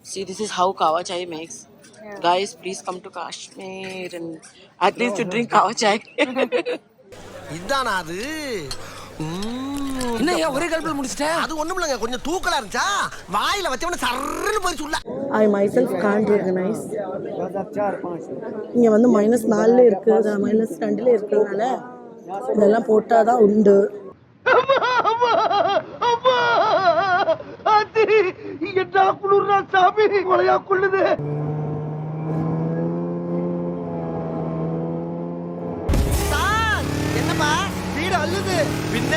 See, this is how kawa chai makes. Yeah. Guys, please come to Kashmir and at least to drink kawa chai. இதானா அது? என்ன ஒரே கல்பல் முடிச்சிட்ட? அது ஒண்ணுமில்லங்க, கொஞ்சம் தூக்கலா இருந்துச்சா வாயில வச்சவன சர்றன்னு போய் சொல்ல. I myself can't recognize. இங்க வந்து -4ல இருக்கு, -2ல இருக்குறதுனால இதெல்லாம் போட்டாதான் உண்டு. என்ன குளிர்றா சாமி, கொலையா கொள்ளுது. என்னப்பா வீடு அள்ளுது? பின்ன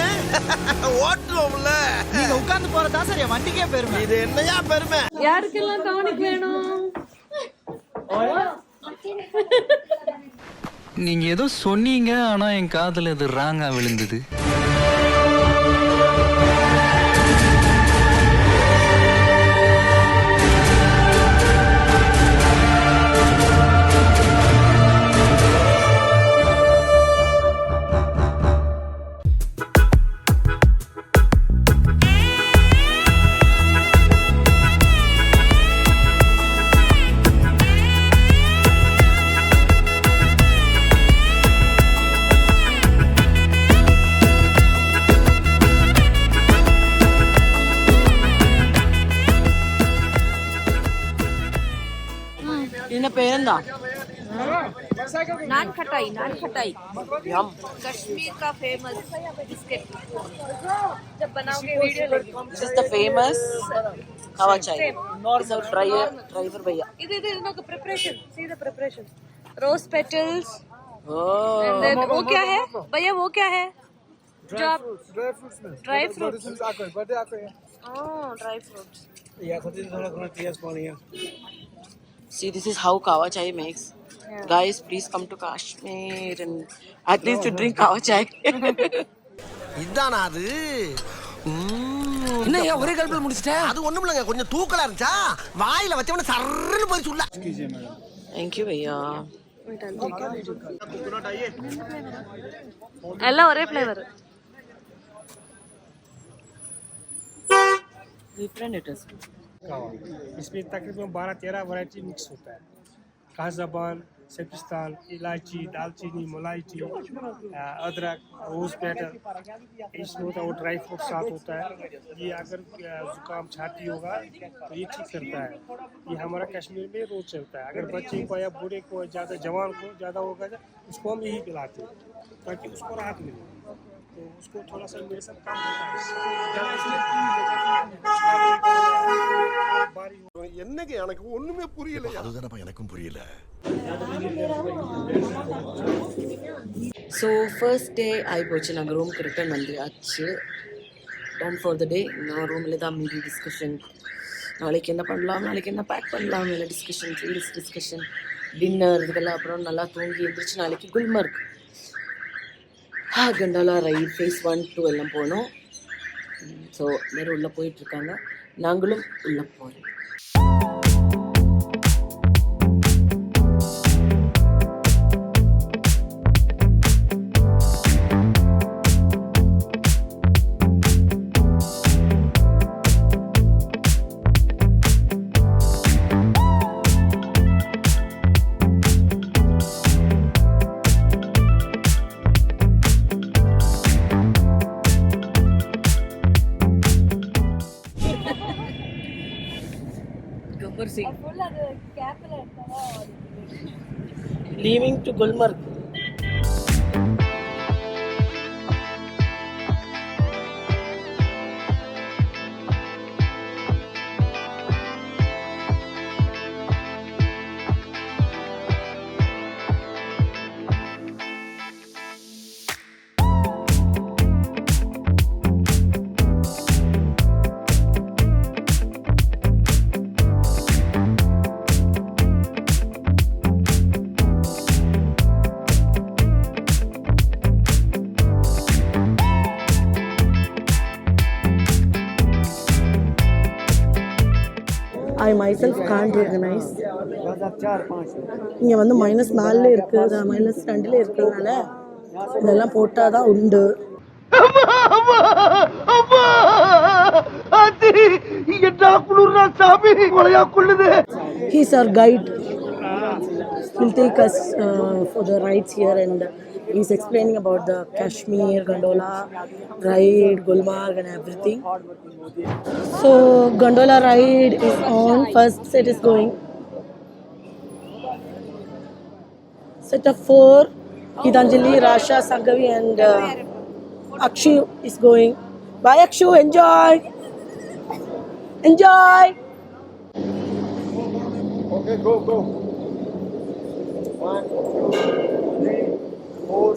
ஓட்டுவோம்ல, நீங்க உட்கார்ந்து போறதா சரி வண்டிக்கே பெருமை. இது என்னையா பெருமை? யாருக்கெல்லாம் டானிக் வேணும்? நீங்க ஏதோ சொன்னீங்க, ஆனா என் காதுல இது ராங்கா விழுந்தது. என்ன பேருந்தா? नान खटाई, नान खटाई। यम। कश्मीर का फेमस बिस्किट। जब बनाओगे वीडियो लेंगे। This is the famous kawa chai. This is driver भैया. इधर इधर preparation. See the preparation. Rose petals. Oh. And then वो क्या है? भैया वो क्या है? ड्राई फ्रूट्स में ड्राई फ्रूट। बर्थडे आके Oh, dry fruits. या खरीद थोड़ा टीएस पानी है. See, this is how kawa chai makes. Yeah. Guys, please come to Kashmir and at least to drink kawa chai. இதானா அது? என்ன ஒரே கல்பல் முடிச்சிட்ட? அது ஒண்ணுமில்லங்க, கொஞ்சம் தூக்கலா இருந்துச்சா வாயில வச்சவன சர்றன்னு போய் சொல்ல. Thank you भैया. எல்லாம் ஒரே ஃப்ளேவர். Different it is. इसमें तकरीबन 12-13 वैरायटी मिक्स होता है. काज़ाबान, सेपिस्तान, इलायची, दालचीनी, मलाइची, अदरक, रोज पेटल, इसमें होता है वो ड्राई फ्रूट साथ होता है. ये अगर जुकाम छाती होगा तो ये ठीक करता है. ये हमारा कश्मीर में रोज चलता है. अगर बच्चे को या बूढ़े को ज़्यादा जवान को ज़्यादा होगा उसको हम यही पिलाते हैं ताकि उसको राहत मिले. तो उसको थोड़ा सा मेरे साथ काम होता है. என்னங்க எனக்கு ஒண்ணுமே புரியல. அதுதானப்பா எனக்கும் புரியல. So first day ஆகி போச்சு, நாங்கள் ரூமுக்கு ரிட்டர்ன் வந்தாச்சு. டன் ஃபார் த டே. நான் ரூமில் தான் மீதி டிஸ்கஷன், நாளைக்கு என்ன பண்ணலாம், நாளைக்கு என்ன பேக் பண்ணலாம், இல்லை டிஸ்கஷன், ரீல்ஸ் டிஸ்கஷன், டின்னர் இதுக்கெல்லாம். அப்புறம் நல்லா தூங்கி எழுந்திரிச்சு நாளைக்கு குல்மர்க், கண்டாலா ரைட், ஃபேஸ் 1, 2 எல்லாம் போனோம். ஸோ எல்லோரும் உள்ளே போயிட்டுருக்காங்க, நாங்களும் உள்ளே போகிறோம். Leaving to Gulmarg. I myself can't recognize. இங்கே வந்து -4ல இருக்கு, -2ல இருக்கிறதுனால இதெல்லாம் போட்டாதான் உண்டு. He's our guide. He'll take us for the rides here, and he's explaining about the Kashmir gondola ride, Gulmarg, and everything. So gondola ride is on. First set is going. Set of 4. Gitanjali, Rasha, Sangavi, and Akshu is going. Bye, Akshu. Enjoy. Enjoy. Okay, go. 1, 2, 3, 4.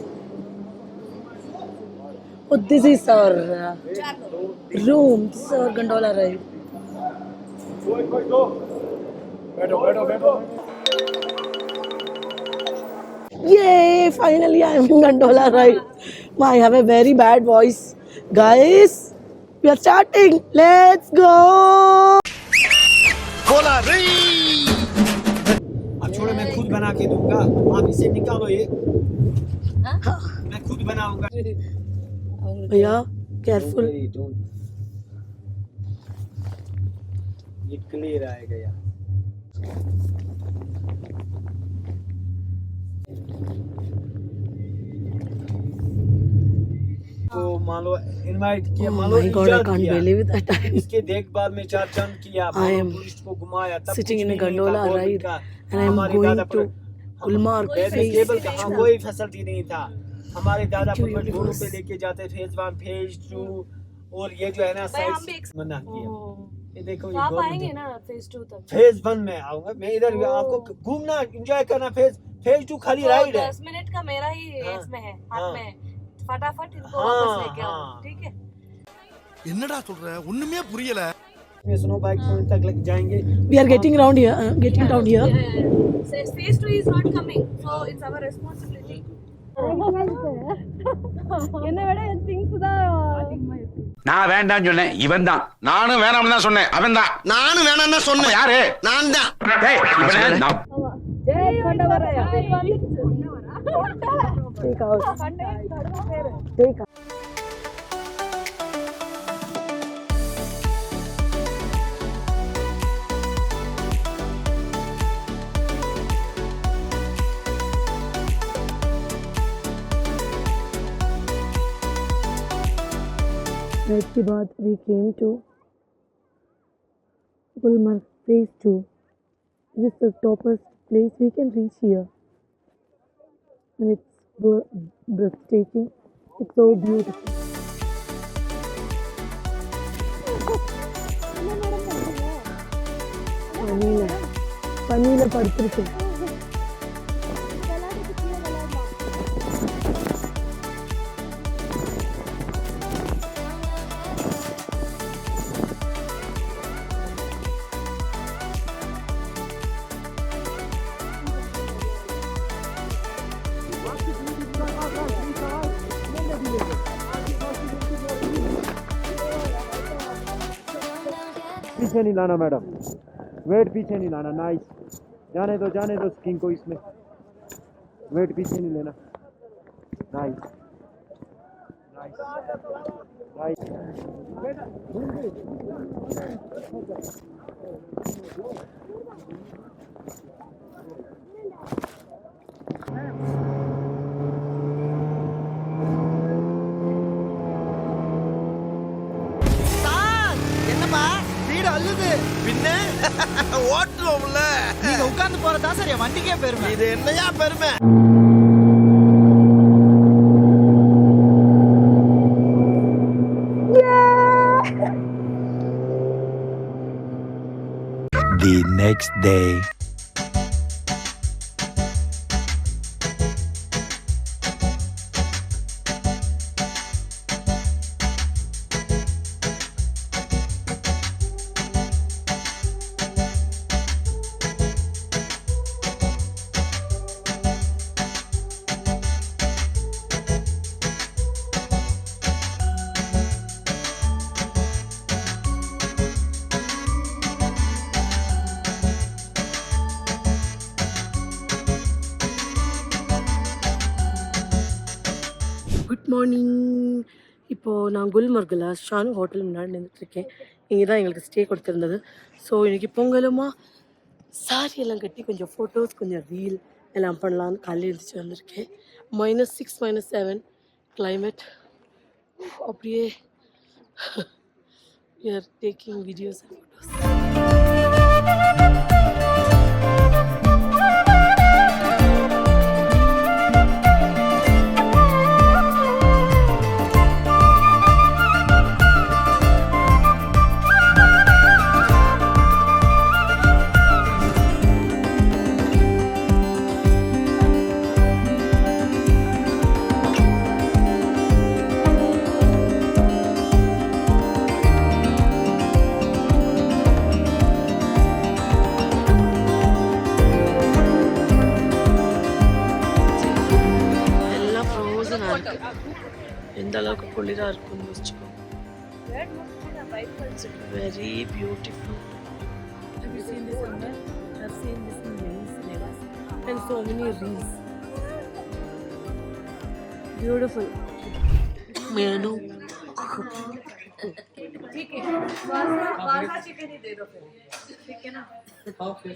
Oh, this is our room. This is our gondola ride. Go. Beto. Yay! Finally, I am in gondola ride. I have a very bad voice. Guys, we are starting. Let's go! बोला रे अब छोड़ो, मैं खुद बना के दूंगा, आप इसे निकालो ये। मैं खुद बनाऊंगा। भैया, careful. ये क्लियर आएगा यार। को मान लो इनवाइट किया, मान लो My God, I can't believe that I am इसके देखभाल में 4 चंद किया, I am टूरिस्ट को घुमाया, तब sitting कुछ in a भी नहीं था, gondola गवर्नमेंट ride का। and I am हमारे going दादा to Gulmarg phase केबल का 2. कोई फैसिलिटी नहीं था। हमारे दादा Thank you, पर घोड़ों universe. पे लेके जाते, फेज 1 फेज 2, और ये जो है ना भाई, हम भी साइड मना किया। ये देखो, तो ये आप government आएंगे है। ना फेज 2 तक? फेज 1 में आऊंगा मैं, इधर आपको घूमना एंजॉय करना, फेज 2 खाली तो राइड है। 10 मिनट का मेरा ही हाँ, इसमें है, हाँ। हाथ में है। फटाफट इनको हाँ, वापस लेके आओ, हाँ। ठीक है? என்னடா சொல்ற ஒண்ணுமே புரியல इसमें स्नो बाइक पॉइंट तक लेके जाएंगे। We are getting around here. Getting down here. Says phase 2 is not coming, so it's our responsibility. என்ன விட things தான் நான் வேண்டாம் சொன்னேன், இவன் தான். நானும் வேணாம்னு தான் சொன்னேன், அவன் தான். நானும் வேணாம்னு சொன்னேன். யாரு? நான் தான். டேய், இவனை நான் Jai கொண்டவரா. Take out. Take out. इसके बाद we came to Gulmarg phase 2. This is the topest place we can reach here, and it's breathtaking. It's so beautiful. பனியில படுத்திருக்கேன். पीछे नहीं लाना मैडम, वेट पीछे नहीं लाना। नाइस, जाने दो स्किंग को इसमें, वेट पीछे नहीं लेना। नाइस। என்னப்பா வீடு அள்ளுது பின்ன ஓட்டுவோம்ல நீங்க உட்கார்ந்து போறதா சரி வண்டிக்கே பெருமை. இது என்னையா பெருமை The next day. Good morning. இப்போது நான் குல்மர்கில் ஷான் ஹோட்டல் முன்னாடி நின்றுட்டுருக்கேன். இங்கே தான் எங்களுக்கு ஸ்டே கொடுத்துருந்தது. ஸோ இன்றைக்கி பொங்கலுமா சாரி எல்லாம் கட்டி கொஞ்சம் ஃபோட்டோஸ் கொஞ்சம் ரீல் எல்லாம் பண்ணலான்னு காலையில் எழுந்திரிச்சு வந்திருக்கேன். -6 -7 climate. அப்படியே we are taking videos and photos. எல்லாம் ஃப்ரோசனாக இருக்குது. எந்த அளவுக்கு குளிராக இருக்குன்னு யோசிச்சுக்கோ. Very beautiful. Have you seen this somewhere? I've seen this in many cinemas and so many reels. Beautiful. मेनू ठीक है, वासा चिकन ही दे दो फिर, ठीक है ना? फुल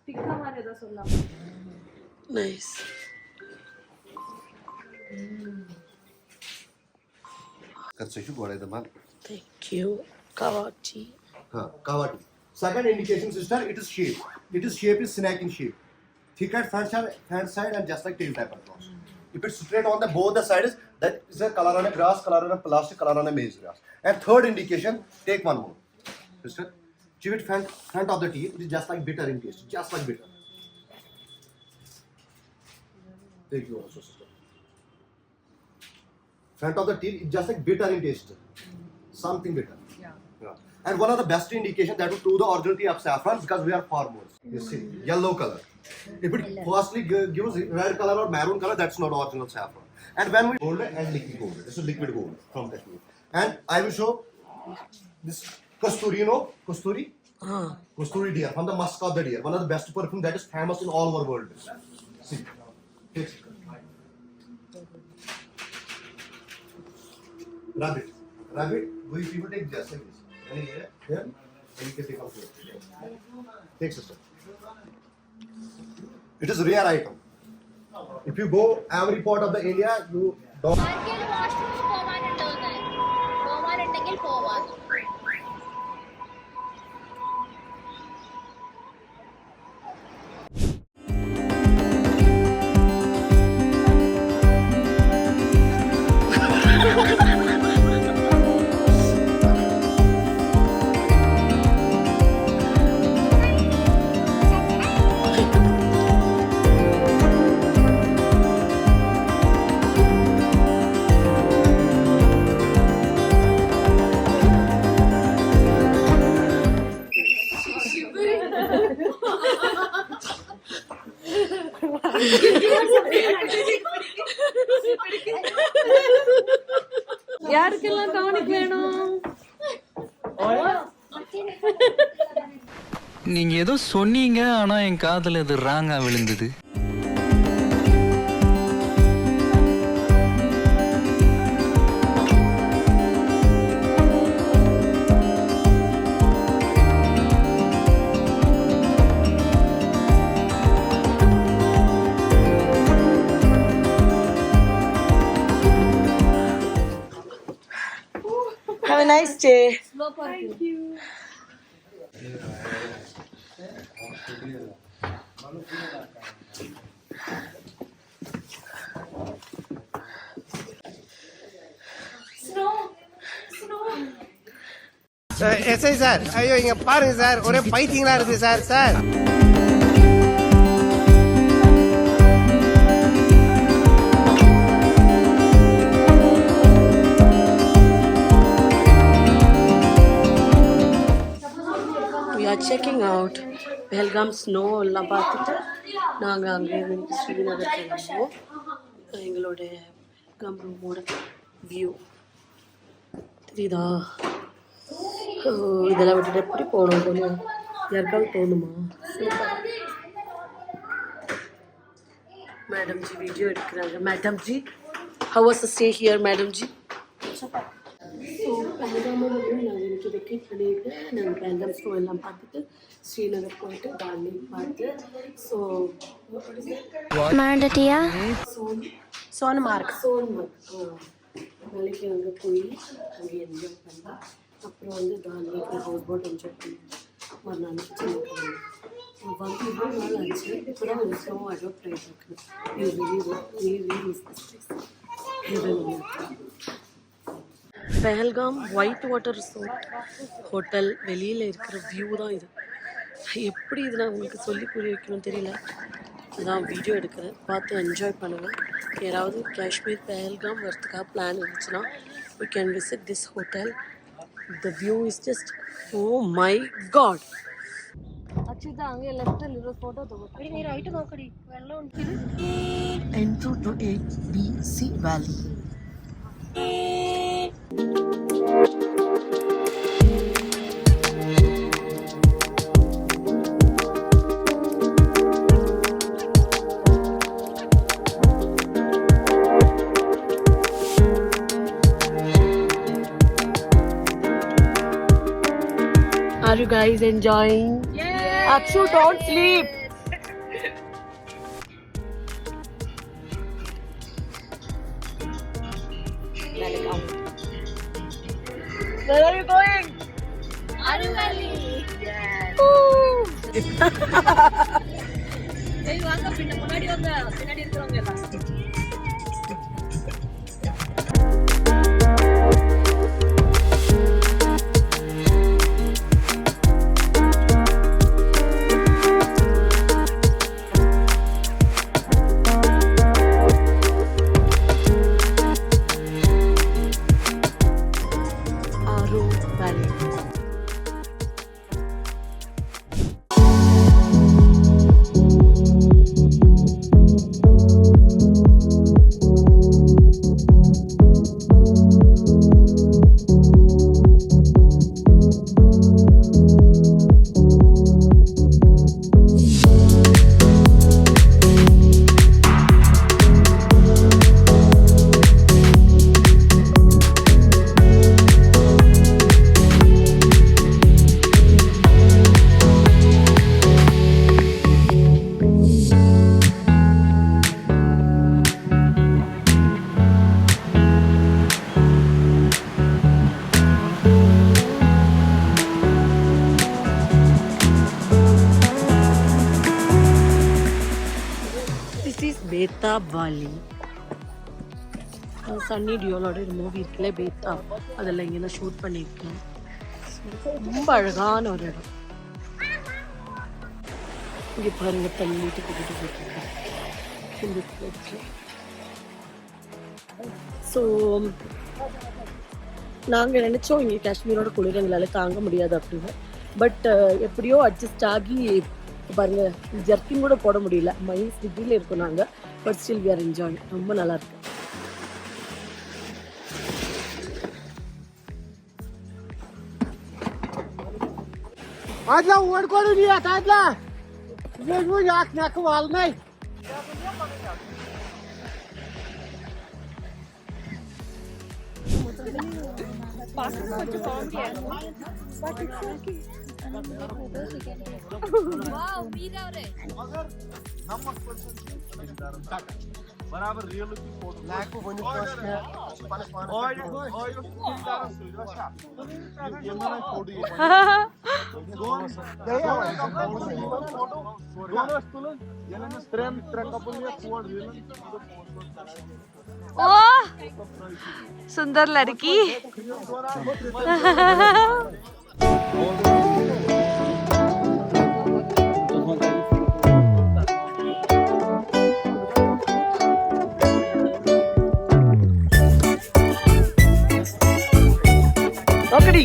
टिक्का मारे दो सुनना. nice. Construction board the man. Thank you. Kawati. Kawati. Second indication, sister, it is shape. It is shape is snake in shape. Thick at front side and just like tail type across. If it's straight on the both the sides, that is a color on a grass, color on a plastic, color on a maize grass. And third indication, take one more. Sister, give it front of the teeth. It is just like bitter in taste. Just like bitter. Take you also, sister. Front of the teeth is just like bitter in taste. Something bitter. Yeah. And one of the best indication that will prove the originality of saffron because we are farmers. You see, yellow color. If it firstly gives red color or maroon color, that's not original saffron. And when we gold and liquid gold, this is liquid gold from Kashmir. And I will show this kasturi, you know, kasturi. Kasturi deer from the musk of the deer. One of the best perfume that is famous in all over world. See, rabbit. We people take just like this. And here, and you can take out here. Take sister. It is a rare item. If you go every part of the India, you don't. யாருக்கெல்லாம் tonic வேணும்? நீங்க ஏதோ சொன்னீங்க ஆனா என் காதுல இது ராங்கா விழுந்தது. Have a nice day. Thank you. SI sir, ஐயோ இங்க பாருங்க சார், ஒரே பைத்தியங்களா இருக்கு sir. Sir We are checking out Pahalgam snow எல்லாம் பார்த்துட்டு நாங்கள் அங்கே இருந்து ஸ்ரீநகர் கிளம்புவோம். எங்களோட கம் ரூமோட வியூ தெரியுதா? இதெல்லாம் விட்டுட்டு எப்படி போகணும் போல யாருக்காவது தோணுமா? மேடம் ஜி வீடியோ எடுக்கிறாங்க. Madam ji, how was the stay here, madam ji? So பஹல்காமோட வந்து நாங்கள் இன்னைக்கு வெக்கேட் பண்ணிட்டு நாங்கள் பஹல்காம் ஸ்டோ எல்லாம் பார்த்துட்டு ஸ்ரீநகர் போயிட்டு டால் லேக் பார்த்து ஸோ மாண்டட்டியா சோன்மார்க் நாளைக்கு அங்கே போய் அங்கே என்ஜாய் பண்ணலாம். அப்புறம் வந்து டால் லேக் ஹவுஸ் போட் என்ஜாய் பண்ணலாம். ஒரு நாளைக்கு சின்ன வந்து இவ்வளோ நாள் ஆச்சு. இப்போ தான் ஒரு ஸ்லோ அடாப்ட் ட்ரை இருக்குது. Pahalgam white water resort hotel வெளியில் இருக்கிற வியூ தான் இது. எப்படி இது நான் உங்களுக்கு சொல்லி புரிய வைக்கணும்னு தெரியல. அதான் வீடியோ எடுக்கிறேன், பார்த்து என்ஜாய் பண்ணுவேன். யாராவது காஷ்மீர் பெஹல்காம் வரதுக்காக பிளான் இருந்துச்சுன்னா you can visit this hotel. The view is just oh my God. ಅಚ್ಚಿದ ಹಂಗೆ ಲೆಫ್ಟ್ ಅಲ್ಲಿ ಇರೋ ಫೋಟೋ ತಗೋತೀವಿ. ನೀರು ಐಟ್ ನೋಕಡಿ ಎಲ್ಲ ಉಂಟಿದೆ. Enter to ABC Valley. Are you guys enjoying? Yeah. Akshu, don't sleep. Where are you going? Aruvali. ஏய் வாங்க பின்ன முன்னாடி வாங்க, பின்னாடி இருக்கறவங்க எல்லாம். பேத்தாப் வாலி. சன்னி டியோலோட ஒரு மூவி இருக்குல்ல பேத்தாப், அதில் இங்கே தான் ஷூட் பண்ணியிருக்கேன். ரொம்ப அழகான ஒரு இடம். இங்கே பாருங்க தள்ளிட்டு கூட்டிட்டு போயிருக்கேன். ஸோ நாங்கள் நினச்சோம் இங்கே காஷ்மீரோட குளிர் எங்களால் தாங்க முடியாது அப்படின்னு. பட் எப்படியோ அட்ஜஸ்ட் ஆகி பாருங்க, ஜர்க்கின் கூட போட முடியல. மைனஸ் டிகிரியில் இருக்கோம் நாங்கள். But still we are enjoy. ரொம்ப நல்லா இருக்கு. आजला ओढकोडून येत आजला वेगवेगळी आख नाक वाल नाही. बराबर रियल फोटो लाको बनी प्रश्न सुंदर लड़की. Okadi.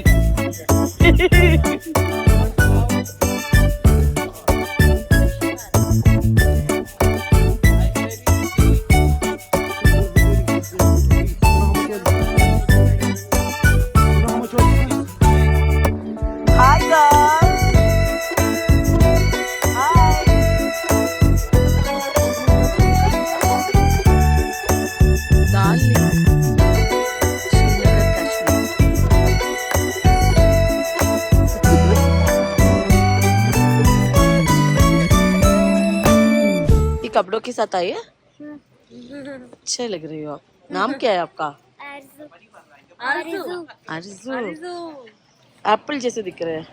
Hi guys. Hi. Darling. Srinagar कपड़ों के साथ आई है? अच्छे लग रही हो आप. नाम क्या है आपका? आरज़ू. एप्पल जैसे दिख रहे हैं.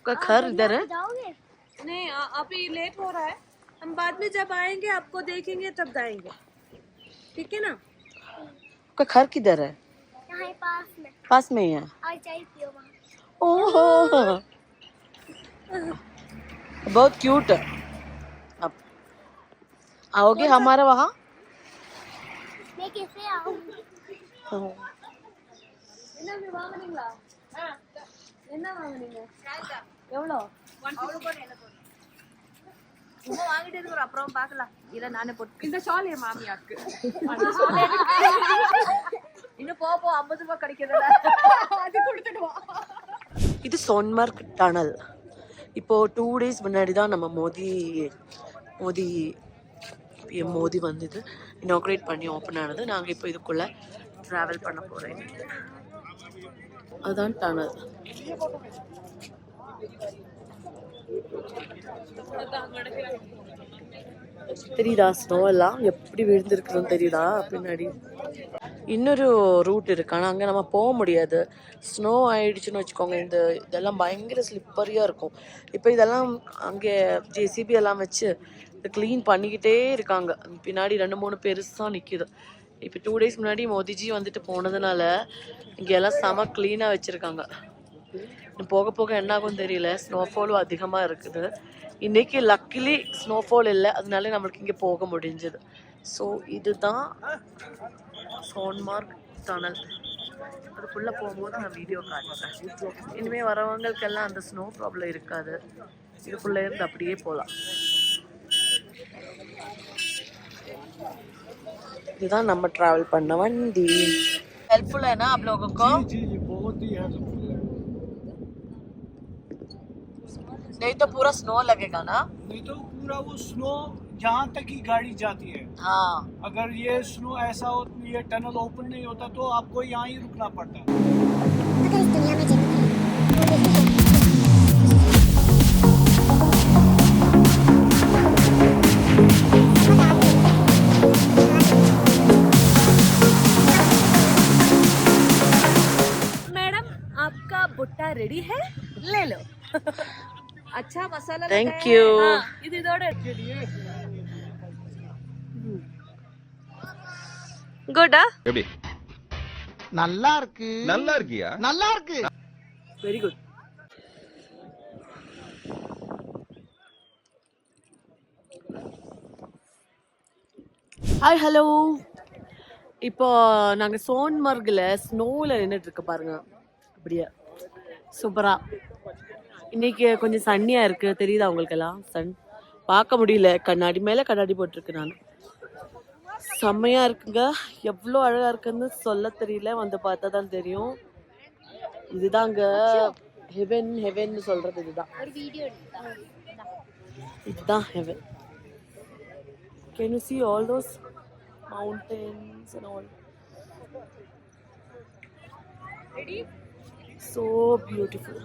का घर इधर है? नहीं अभी लेट हो रहा है, हम बाद में जब आएंगे आपको देखेंगे तब जाएंगे, ठीक है ना? का घर किधर है? यहाँ पास में ही है. और चाय पियो वहाँ. ओहो बहुत क्यूट है. अब आओगे हमारे वहाँ? मैं कैसे आऊँगी? என்ன வாங்குனீங்க? எவ்வளோ? சும்மா வாங்கிட்டு இருக்கிற அப்புறம் பார்க்கலாம். இல்ல நானே போட்டு இந்த ஷால் என் மாமியாருக்கு. இன்னும் போ 50 ரூபாய் கிடைக்கிறதுல அது கொடுத்துடுவா. இது சோன்மார்க் டனல். இப்போ 2 days முன்னாடி தான் நம்ம மோதி வந்து இனாக்ரேட் பண்ணி ஓப்பன் ஆனது. நாங்கள் இப்போ இதுக்குள்ள ட்ராவல் பண்ண போகிறோம். அதுதான் டனல். தெரியுதா ஸ்னோ எல்லாம் எப்படி விழுந்திருக்குதுன்னு தெரியுதா பின்னாடி? இன்னொரு ரூட் இருக்கு, ஆனால் அங்கே நம்ம போக முடியாது. ஸ்னோ ஆயிடுச்சுன்னு வச்சுக்கோங்க, இதெல்லாம் பயங்கர ஸ்லிப்பரியாக இருக்கும். இப்போ இதெல்லாம் அங்கே ஜேசிபி எல்லாம் வச்சு க்ளீன் பண்ணிக்கிட்டே இருக்காங்க. பின்னாடி 2-3 பெருசாக நிற்கிது. இப்போ 2 days முன்னாடி மோதிஜி வந்துட்டு போனதுனால இங்கெல்லாம் செம க்ளீனாக வச்சுருக்காங்க. போக போக என்ன ஆகும் தெரியல. ஸ்னோஃபாலும் அதிகமாக இருக்குது. இன்றைக்கி லக்கிலி ஸ்னோஃபால் இல்லை, அதனால நம்மளுக்கு இங்கே போக முடிஞ்சது. ஸோ இதுதான் சோன்மார்க் டனல். அதுக்குள்ளே போகும்போது நான் வீடியோ காட்டுறேன். இனிமேல் வரவங்களுக்கெல்லாம் அந்த ஸ்னோ ப்ராப்ளம் இருக்காது. இதுக்குள்ளே இருந்து அப்படியே போகலாம். இதுதான் நம்ம ட்ராவல் பண்ண वंडी. हेल्पफुल है ना आप लोगों को? जी बहुत ही हेल्पफुल है. नहीं तो पूरा स्नो लगेगा ना? नहीं तो पूरा वो स्नो जहाँ तक ही गाड़ी जाती है. हाँ. अगर ये स्नो ऐसा हो, ये टनल ओपन नहीं होता तो आपको यहाँ ही रुकना पड़ता है. अगर इस दुनिया में जन्नत है भुट्टा रेडी है, ले लो. अच्छा मसाला थैंक यू. இது இதோட குட்டா எப்படி நல்லா இருக்கு. நல்லா இருக்கியா? நல்லா இருக்கு. Very good. Hi hello. இப்போ நாங்கள் சோன்மார்கில் ஸ்னோவில் நின்றுட்டு இருக்க பாருங்க. அப்படியே சூப்பராக. இன்னைக்கு கொஞ்சம் சன்னியாக இருக்குது, தெரியுதா உங்களுக்கெல்லாம்? சன் பார்க்க முடியல, கண்ணாடி மேலே கண்ணாடி போட்டிருக்கு. நான் செம்மையாக இருக்குங்க. எவ்வளோ அழகாக இருக்குன்னு சொல்ல தெரியல, வந்து பார்த்தா தான் தெரியும். இதுதாங்க ஹெவன் சொல்கிறது. இதுதான் heaven. Can you see all those mountains and all? Ready? So beautiful.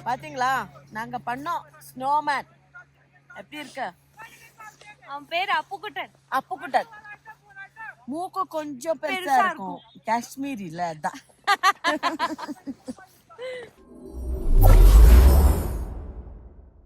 பாத்தீங்களா, நாங்க பண்ணோம் ஸ்னோமேன். எப்படி இருக்கு? அவன் பேர் அப்புக்குட்டன். அப்புக்குட்டன். மூக்கு கொஞ்சம் பெருசா இருக்கும். காஷ்மீர் இல்ல அதான்.